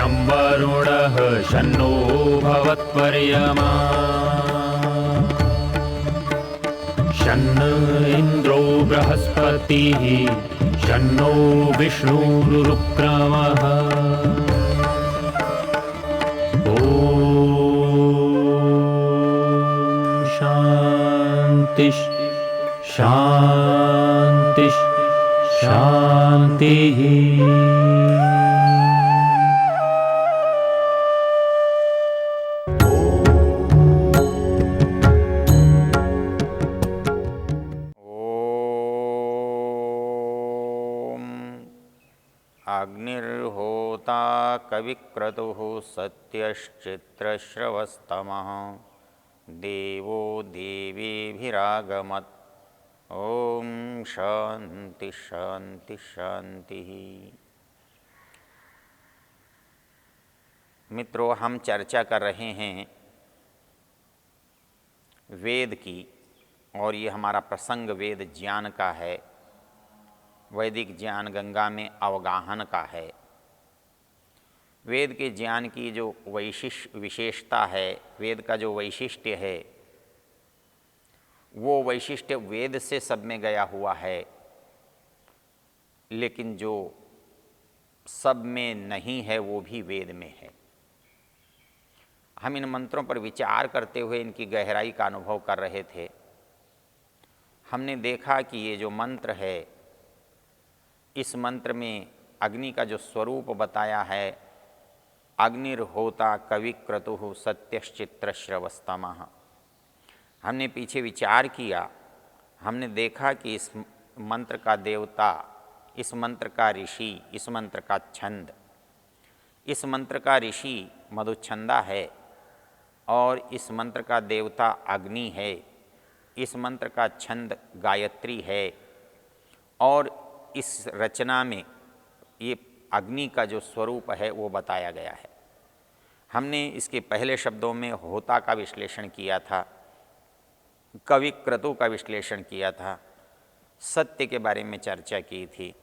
शं वरुणः शन्नो भवत्वर्यमा शन्न इन्द्रो बृहस्पतिः शन्नो विष्णुरुक्रमः ॐ शान्ति शान्ति शान्तिः। अग्निर्होता कविक्रतुः सत्यश्चित्रश्रवस्तमः देवो देवीभिरागमत्। ओम शांति शांति शांति। मित्रों, हम चर्चा कर रहे हैं वेद की, और ये हमारा प्रसंग वेद ज्ञान का है। वैदिक ज्ञान गंगा में अवगाहन का है। वेद के ज्ञान की जो विशेषता है, वेद का जो वैशिष्ट्य है, वो वैशिष्ट्य वेद से सब में गया हुआ है, लेकिन जो सब में नहीं है वो भी वेद में है। हम इन मंत्रों पर विचार करते हुए इनकी गहराई का अनुभव कर रहे थे। हमने देखा कि ये जो मंत्र है, इस मंत्र में अग्नि का जो स्वरूप बताया है, अग्निर्होता कविक्रतुः सत्यश्चित्रश्रवस्तमः। हमने पीछे विचार किया, हमने देखा कि इस मंत्र का देवता, इस मंत्र का ऋषि, इस मंत्र का छंद, इस मंत्र का ऋषि मधुच्छंदा है और इस मंत्र का देवता अग्नि है। इस मंत्र का छंद गायत्री है और इस रचना में ये अग्नि का जो स्वरूप है वो बताया गया है। हमने इसके पहले शब्दों में होता का विश्लेषण किया था, कविक्रतु का विश्लेषण किया था, सत्य के बारे में चर्चा की थी।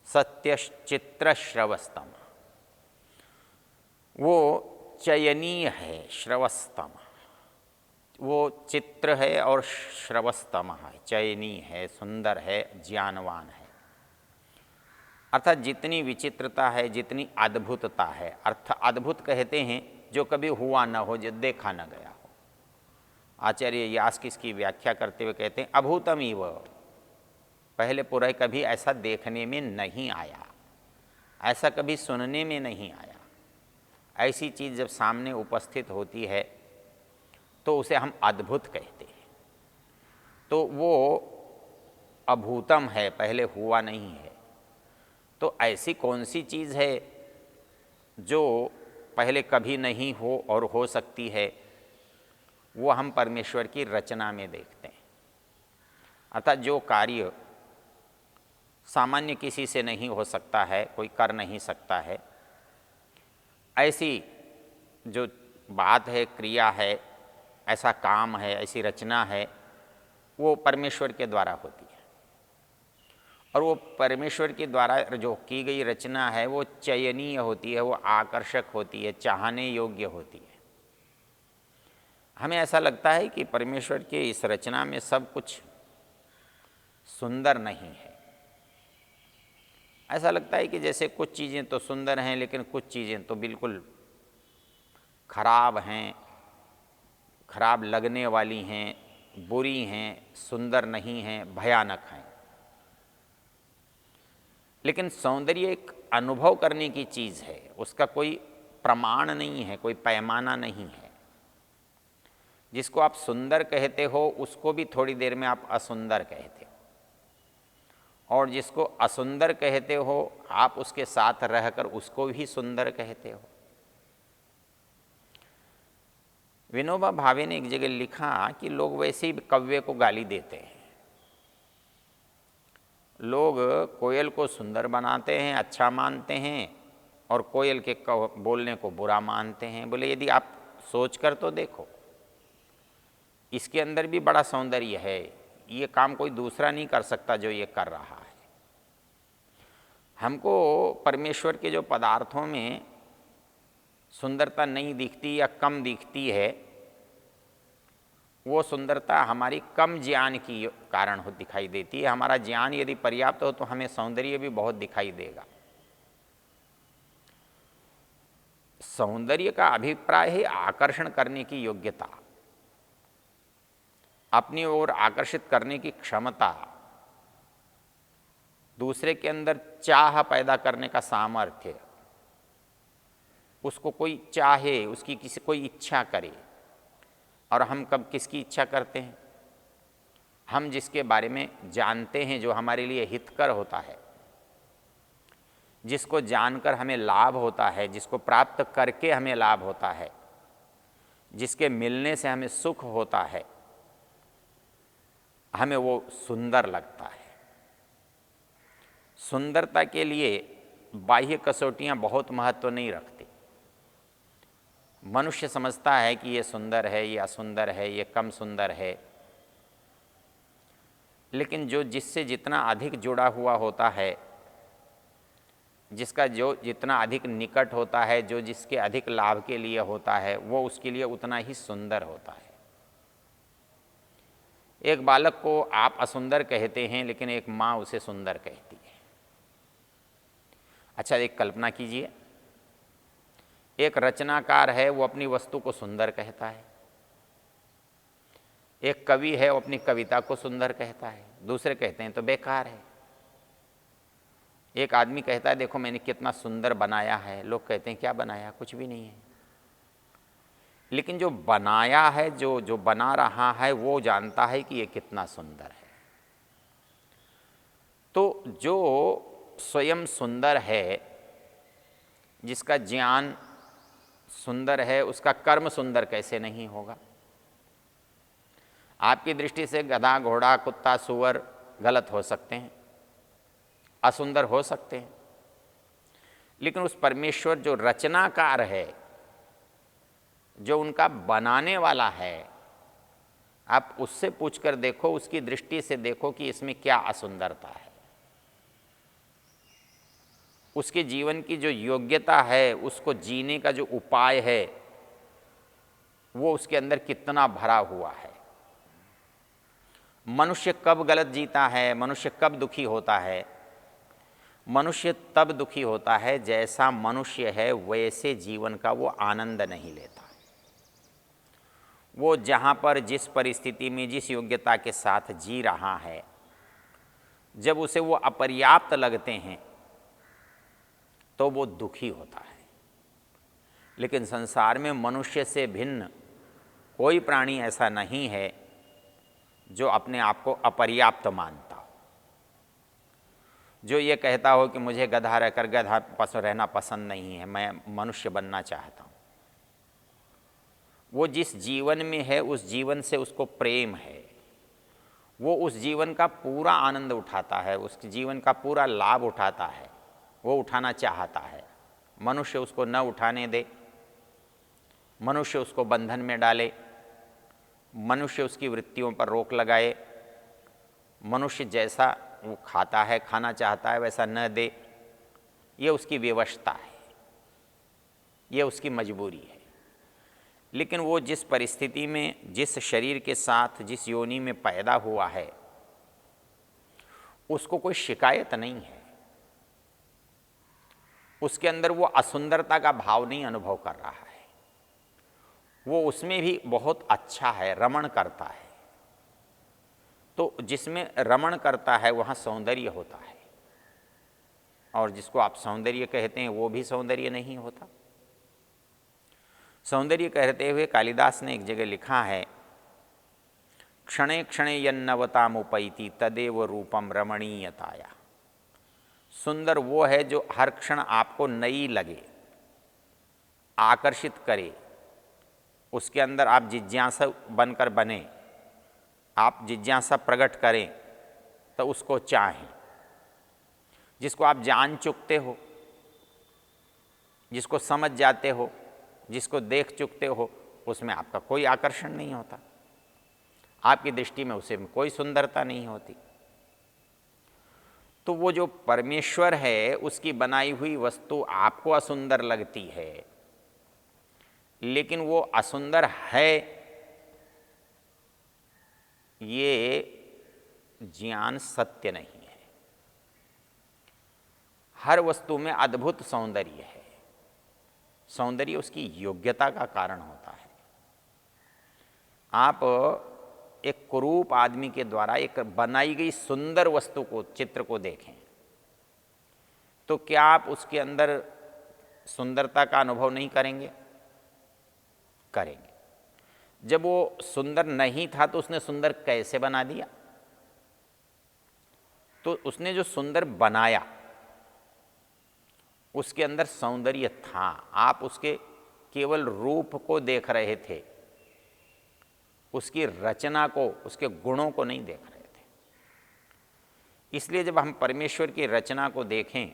सत्यश्चित्रश्रवस्तम, वो चयनीय है। श्रवस्तम वो चित्र है और श्रवस्तम है, चयनीय है, सुंदर है, ज्ञानवान है। अर्थात जितनी विचित्रता है, जितनी अद्भुतता है, अर्थ अद्भुत कहते हैं जो कभी हुआ न हो, जो देखा न गया हो। आचार्य यास्क इसकी व्याख्या करते हुए कहते हैं अभूतम इव, पहले पूरा कभी ऐसा देखने में नहीं आया, ऐसा कभी सुनने में नहीं आया। ऐसी चीज़ जब सामने उपस्थित होती है तो उसे हम अद्भुत कहते हैं। तो वो अभूतम है, पहले हुआ नहीं है। तो ऐसी कौन सी चीज़ है जो पहले कभी नहीं हो और हो सकती है? वो हम परमेश्वर की रचना में देखते हैं। अर्थात जो कार्य सामान्य किसी से नहीं हो सकता है, कोई कर नहीं सकता है, ऐसी जो बात है, क्रिया है, ऐसा काम है, ऐसी रचना है, वो परमेश्वर के द्वारा होती है। और वो परमेश्वर के द्वारा जो की गई रचना है वो चयनीय होती है, वो आकर्षक होती है, चाहने योग्य होती है। हमें ऐसा लगता है कि परमेश्वर के इस रचना में सब कुछ सुंदर नहीं है। ऐसा लगता है कि जैसे कुछ चीज़ें तो सुंदर हैं लेकिन कुछ चीज़ें तो बिल्कुल खराब हैं, खराब लगने वाली हैं, बुरी हैं, सुंदर नहीं हैं, भयानक हैं। लेकिन सौंदर्य एक अनुभव करने की चीज़ है, उसका कोई प्रमाण नहीं है, कोई पैमाना नहीं है। जिसको आप सुंदर कहते हो उसको भी थोड़ी देर में आप असुंदर कहते हो, और जिसको असुंदर कहते हो आप उसके साथ रहकर उसको भी सुंदर कहते हो। विनोबा भावे ने एक जगह लिखा कि लोग वैसे ही कव्य को गाली देते हैं। लोग कोयल को सुंदर बनाते हैं, अच्छा मानते हैं, और कोयल के बोलने को बुरा मानते हैं। बोले यदि आप सोच कर तो देखो, इसके अंदर भी बड़ा सौंदर्य है, ये काम कोई दूसरा नहीं कर सकता जो ये कर रहा है। हमको परमेश्वर के जो पदार्थों में सुंदरता नहीं दिखती या कम दिखती है, वो सुंदरता हमारी कम ज्ञान की कारण हो दिखाई देती है। हमारा ज्ञान यदि पर्याप्त हो तो हमें सौंदर्य भी बहुत दिखाई देगा। सौंदर्य का अभिप्राय है आकर्षण करने की योग्यता, अपनी ओर आकर्षित करने की क्षमता, दूसरे के अंदर चाह पैदा करने का सामर्थ्य, उसको कोई चाहे, उसकी किसी कोई इच्छा करे। और हम कब किसकी इच्छा करते हैं? हम जिसके बारे में जानते हैं, जो हमारे लिए हितकर होता है, जिसको जानकर हमें लाभ होता है, जिसको प्राप्त करके हमें लाभ होता है, जिसके मिलने से हमें सुख होता है, हमें वो सुंदर लगता है। सुंदरता के लिए बाह्य कसौटियाँ बहुत महत्व नहीं रखती। मनुष्य समझता है कि ये सुंदर है, ये असुंदर है, ये कम सुंदर है, लेकिन जो जिससे जितना अधिक जुड़ा हुआ होता है, जिसका जो जितना अधिक निकट होता है, जो जिसके अधिक लाभ के लिए होता है, वो उसके लिए उतना ही सुंदर होता है। एक बालक को आप असुंदर कहते हैं, लेकिन एक माँ उसे सुंदर कहती है। अच्छा, एक कल्पना कीजिए, एक रचनाकार है, वो अपनी वस्तु को सुंदर कहता है। एक कवि है, वो अपनी कविता को सुंदर कहता है, दूसरे कहते हैं तो बेकार है। एक आदमी कहता है देखो मैंने कितना सुंदर बनाया है, लोग कहते हैं क्या बनाया, कुछ भी नहीं है। लेकिन जो बनाया है, जो बना रहा है, वो जानता है कि ये कितना सुंदर है। तो जो स्वयं सुंदर है, जिसका ज्ञान सुंदर है, उसका कर्म सुंदर कैसे नहीं होगा? आपकी दृष्टि से गधा, घोड़ा, कुत्ता, सूअर गलत हो सकते हैं, असुंदर हो सकते हैं, लेकिन उस परमेश्वर जो रचनाकार है, जो उनका बनाने वाला है, आप उससे पूछकर देखो, उसकी दृष्टि से देखो कि इसमें क्या असुंदरता है। उसके जीवन की जो योग्यता है, उसको जीने का जो उपाय है, वो उसके अंदर कितना भरा हुआ है। मनुष्य कब गलत जीता है, मनुष्य कब दुखी होता है? मनुष्य तब दुखी होता है जैसा मनुष्य है वैसे जीवन का वो आनंद नहीं लेता। वो जहाँ पर जिस परिस्थिति में जिस योग्यता के साथ जी रहा है, जब उसे वो अपर्याप्त लगते हैं तो वो दुखी होता है। लेकिन संसार में मनुष्य से भिन्न कोई प्राणी ऐसा नहीं है जो अपने आप को अपर्याप्त मानता हो, जो ये कहता हो कि मुझे गधा रहकर गधा रहना पसंद नहीं है, मैं मनुष्य बनना चाहता हूँ। वो जिस जीवन में है उस जीवन से उसको प्रेम है, वो उस जीवन का पूरा आनंद उठाता है, उस जीवन का पूरा लाभ उठाता है, वो उठाना चाहता है। मनुष्य उसको न उठाने दे, मनुष्य उसको बंधन में डाले, मनुष्य उसकी वृत्तियों पर रोक लगाए, मनुष्य जैसा वो खाता है, खाना चाहता है, वैसा न दे, ये उसकी विवशता है, ये उसकी मजबूरी है। लेकिन वो जिस परिस्थिति में, जिस शरीर के साथ, जिस योनि में पैदा हुआ है, उसको कोई शिकायत नहीं है, उसके अंदर वो असुंदरता का भाव नहीं अनुभव कर रहा है, वो उसमें भी बहुत अच्छा है, रमण करता है। तो जिसमें रमण करता है वहाँ सौंदर्य होता है, और जिसको आप सौंदर्य कहते हैं वो भी सौंदर्य नहीं होता। सौंदर्य कहते हुए कालिदास ने एक जगह लिखा है, क्षणे क्षणे यन्नवतामुपैति तदेव रूपम रमणीयताया। सुंदर वो है जो हर क्षण आपको नई लगे, आकर्षित करे, उसके अंदर आप जिज्ञासा बनकर बने, आप जिज्ञासा प्रकट करें तो उसको चाहें। जिसको आप जान चुकते हो, जिसको समझ जाते हो, जिसको देख चुकते हो, उसमें आपका कोई आकर्षण नहीं होता, आपकी दृष्टि में उसे कोई सुंदरता नहीं होती। तो वो जो परमेश्वर है, उसकी बनाई हुई वस्तु आपको असुंदर लगती है, लेकिन वो असुंदर है, ये ज्ञान सत्य नहीं है। हर वस्तु में अद्भुत सौंदर्य है। सौंदर्य उसकी योग्यता का कारण होता है। आप एक कुरूप आदमी के द्वारा एक बनाई गई सुंदर वस्तु को, चित्र को देखें, तो क्या आप उसके अंदर सुंदरता का अनुभव नहीं करेंगे? करेंगे। जब वो सुंदर नहीं था तो उसने सुंदर कैसे बना दिया? तो उसने जो सुंदर बनाया उसके अंदर सौंदर्य था। आप उसके केवल रूप को देख रहे थे, उसकी रचना को, उसके गुणों को नहीं देख रहे थे। इसलिए जब हम परमेश्वर की रचना को देखें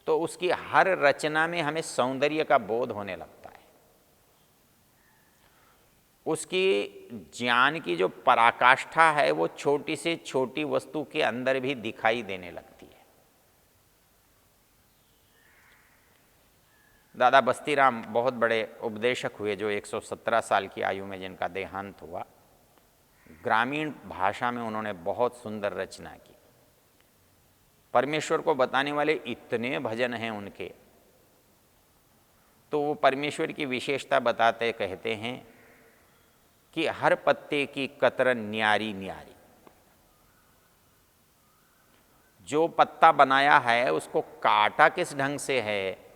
तो उसकी हर रचना में हमें सौंदर्य का बोध होने लगता है। उसकी ज्ञान की जो पराकाष्ठा है वो छोटी से छोटी वस्तु के अंदर भी दिखाई देने लगती है। दादा बस्तीराम बहुत बड़े उपदेशक हुए, जो 117 साल की आयु में जिनका देहांत हुआ। ग्रामीण भाषा में उन्होंने बहुत सुंदर रचना की। परमेश्वर को बताने वाले इतने भजन हैं उनके, तो वो परमेश्वर की विशेषता बताते कहते हैं कि हर पत्ते की कतरन न्यारी न्यारी। जो पत्ता बनाया है उसको काटा किस ढंग से है,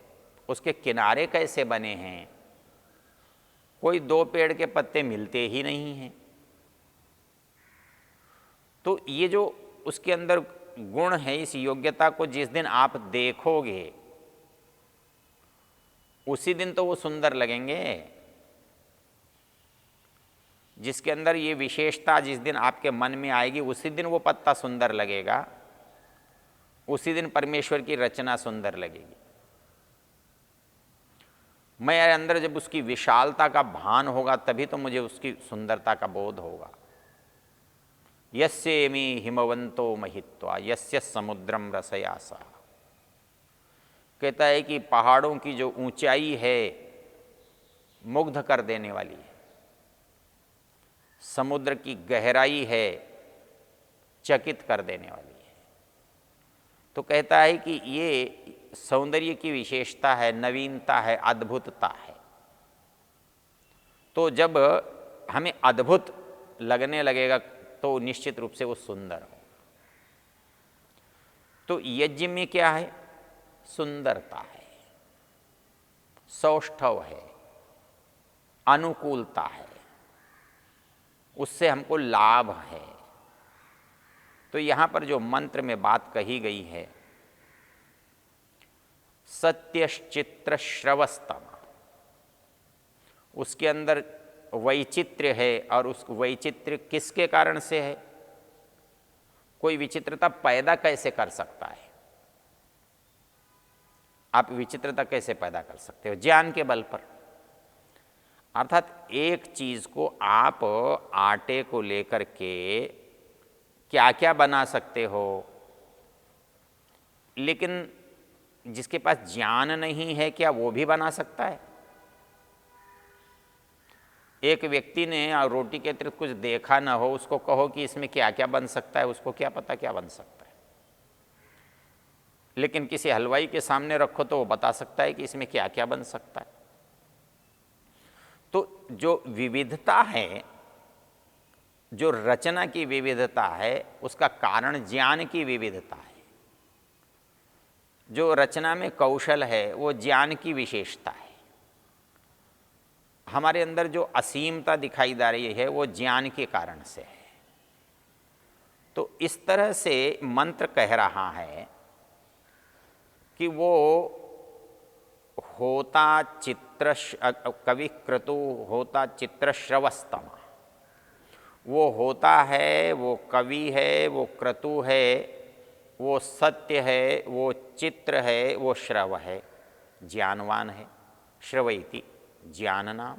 उसके किनारे कैसे बने हैं। कोई दो पेड़ के पत्ते मिलते ही नहीं हैं। तो ये जो उसके अंदर गुण है, इस योग्यता को जिस दिन आप देखोगे उसी दिन तो वो सुंदर लगेंगे। जिसके अंदर ये विशेषता जिस दिन आपके मन में आएगी उसी दिन वो पत्ता सुंदर लगेगा, उसी दिन परमेश्वर की रचना सुंदर लगेगी। मेरे अंदर जब उसकी विशालता का भान होगा तभी तो मुझे उसकी सुंदरता का बोध होगा। यस्येमि हिमवंतो महित्वा यस्य समुद्रम रसयासा। कहता है कि पहाड़ों की जो ऊंचाई है मुग्ध कर देने वाली है, समुद्र की गहराई है चकित कर देने वाली है। तो कहता है कि ये सौंदर्य की विशेषता है, नवीनता है, अद्भुतता है। तो जब हमें अद्भुत लगने लगेगा तो निश्चित रूप से वो सुंदर हो। तो यज्ञ में क्या है? सुंदरता है, सौष्ठव है, अनुकूलता है, उससे हमको लाभ है। तो यहाँ पर जो मंत्र में बात कही गई है, सत्यश्चित्र श्रवस्तम, उसके अंदर वैचित्र्य है। और उस वैचित्र्य किसके कारण से है? कोई विचित्रता पैदा कैसे कर सकता है? आप विचित्रता कैसे पैदा कर सकते हो? ज्ञान के बल पर। अर्थात एक चीज को आप आटे को लेकर के क्या क्या बना सकते हो, लेकिन जिसके पास ज्ञान नहीं है क्या वो भी बना सकता है? एक व्यक्ति ने रोटी के अतिरिक्त कुछ देखा ना हो, उसको कहो कि इसमें क्या क्या बन सकता है, उसको क्या पता क्या बन सकता है। लेकिन किसी हलवाई के सामने रखो तो वो बता सकता है कि इसमें क्या क्या बन सकता है। तो जो विविधता है, जो रचना की विविधता है, उसका कारण ज्ञान की विविधता है। जो रचना में कौशल है वो ज्ञान की विशेषता है। हमारे अंदर जो असीमता दिखाई दे रही है वो ज्ञान के कारण से है। तो इस तरह से मंत्र कह रहा है कि वो होता चित्र, कवि क्रतु होता चित्रश्रवस्तम, वो होता है, वो कवि है, वो क्रतु है, वो सत्य है, वो चित्र है, वो श्रव है, ज्ञानवान है। श्रवैति ज्ञान नाम,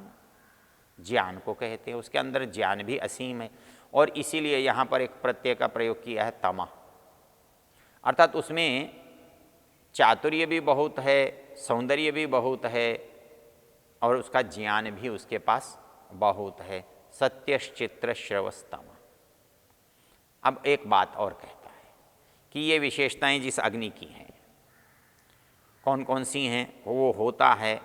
ज्ञान को कहते हैं। उसके अंदर ज्ञान भी असीम है। और इसीलिए यहाँ पर एक प्रत्यय का प्रयोग किया है, तमा, अर्थात उसमें चातुर्य भी बहुत है, सौंदर्य भी बहुत है, और उसका ज्ञान भी उसके पास बहुत है। सत्यश्चित्र श्रवस्तम। अब एक बात और कहता है कि ये विशेषताएं जिस अग्नि की हैं कौन कौन सी हैं? वो होता है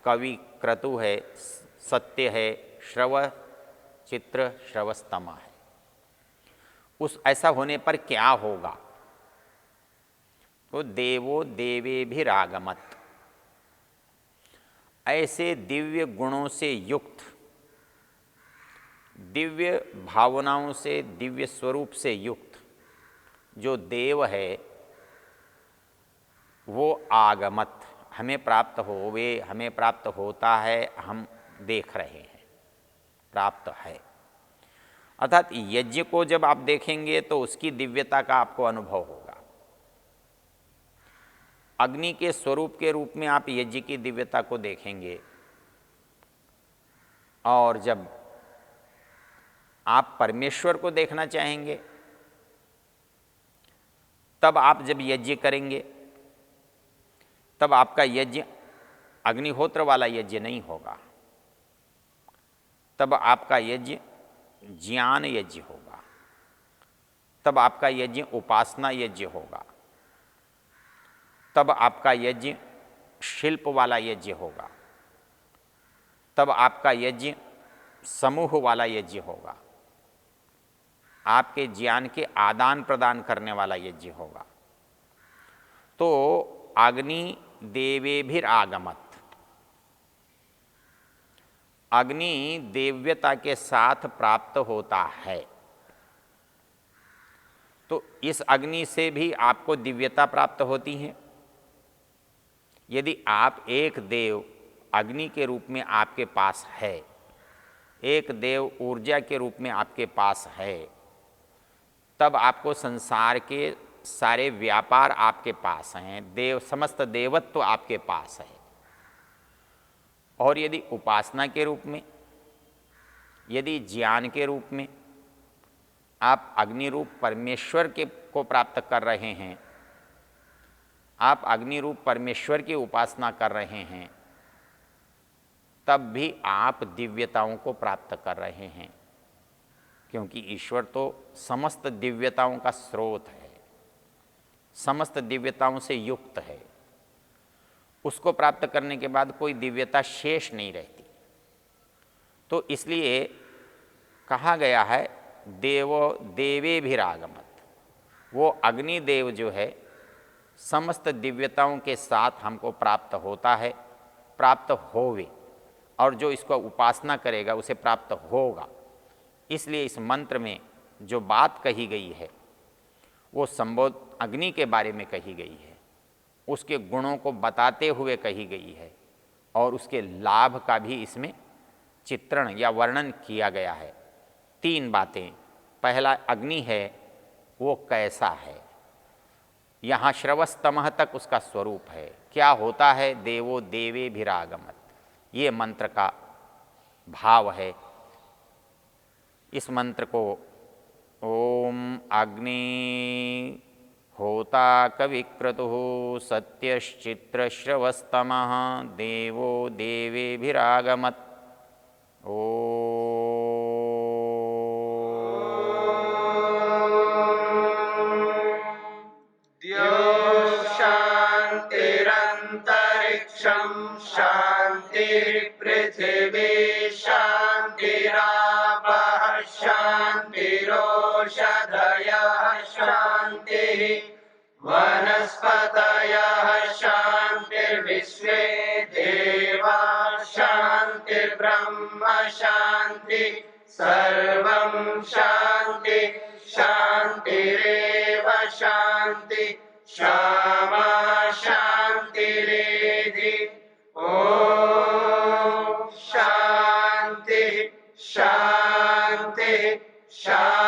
कवि, क्रतु है, सत्य है, श्रव चित्र श्रवस्तमा है। उस ऐसा होने पर क्या होगा? तो देवो देवेभिरागमत, ऐसे दिव्य गुणों से युक्त, दिव्य भावनाओं से, दिव्य स्वरूप से युक्त जो देव है वो आगमत, हमें प्राप्त होवे, हमें प्राप्त होता है, हम देख रहे हैं, प्राप्त है। अर्थात यज्ञ को जब आप देखेंगे तो उसकी दिव्यता का आपको अनुभव होगा। अग्नि के स्वरूप के रूप में आप यज्ञ की दिव्यता को देखेंगे, और जब आप परमेश्वर को देखना चाहेंगे तब आप जब यज्ञ करेंगे तब आपका यज्ञ अग्निहोत्र वाला यज्ञ नहीं होगा, तब आपका यज्ञ ज्ञान यज्ञ होगा, तब आपका यज्ञ उपासना यज्ञ होगा, तब आपका यज्ञ शिल्प वाला यज्ञ होगा, तब आपका यज्ञ समूह वाला यज्ञ होगा, आपके ज्ञान के आदान प्रदान करने वाला यज्ञ होगा। तो अग्नि देवेभिरागमत, अग्नि दिव्यता के साथ प्राप्त होता है। तो इस अग्नि से भी आपको दिव्यता प्राप्त होती है। यदि आप एक देव अग्नि के रूप में आपके पास है, एक देव ऊर्जा के रूप में आपके पास है, तब आपको संसार के सारे व्यापार आपके पास हैं, देव समस्त देवत्व तो आपके पास है। और यदि उपासना के रूप में, यदि ज्ञान के रूप में आप अग्नि रूप परमेश्वर के को प्राप्त कर रहे हैं, आप अग्नि रूप परमेश्वर की उपासना कर रहे हैं, तब भी आप दिव्यताओं को प्राप्त कर रहे हैं, क्योंकि ईश्वर तो समस्त दिव्यताओं का स्रोत है, समस्त दिव्यताओं से युक्त है। उसको प्राप्त करने के बाद कोई दिव्यता शेष नहीं रहती। तो इसलिए कहा गया है देवो देवेभिरागमत, वो अग्निदेव जो है समस्त दिव्यताओं के साथ हमको प्राप्त होता है, प्राप्त होवे, और जो इसको उपासना करेगा उसे प्राप्त होगा। इसलिए इस मंत्र में जो बात कही गई है वो संबोध अग्नि के बारे में कही गई है, उसके गुणों को बताते हुए कही गई है, और उसके लाभ का भी इसमें चित्रण या वर्णन किया गया है। 3 बातें। पहला अग्नि है, वो कैसा है, यहाँ श्रवस्तमः तक उसका स्वरूप है, क्या होता है, देवो देवेभिरागमत, ये मंत्र का भाव है। इस मंत्र को ओम अग्नि होता कविक्रतुः सत्यश्चित्रश्रवस्तमः देवो देवेभिरागमत्। शांतिरंतरिक्षं शांतिर्पृथिवी शांतिरापः शांतिरोषधयः शांतिः वनस्पतयः शांतिर्विश्वे देवाः शांतिर्ब्रह्म शांति सर्वं शांति शांतिरेव शांति क्षमा शांतिरेधि। ओम शांति शांति शांति।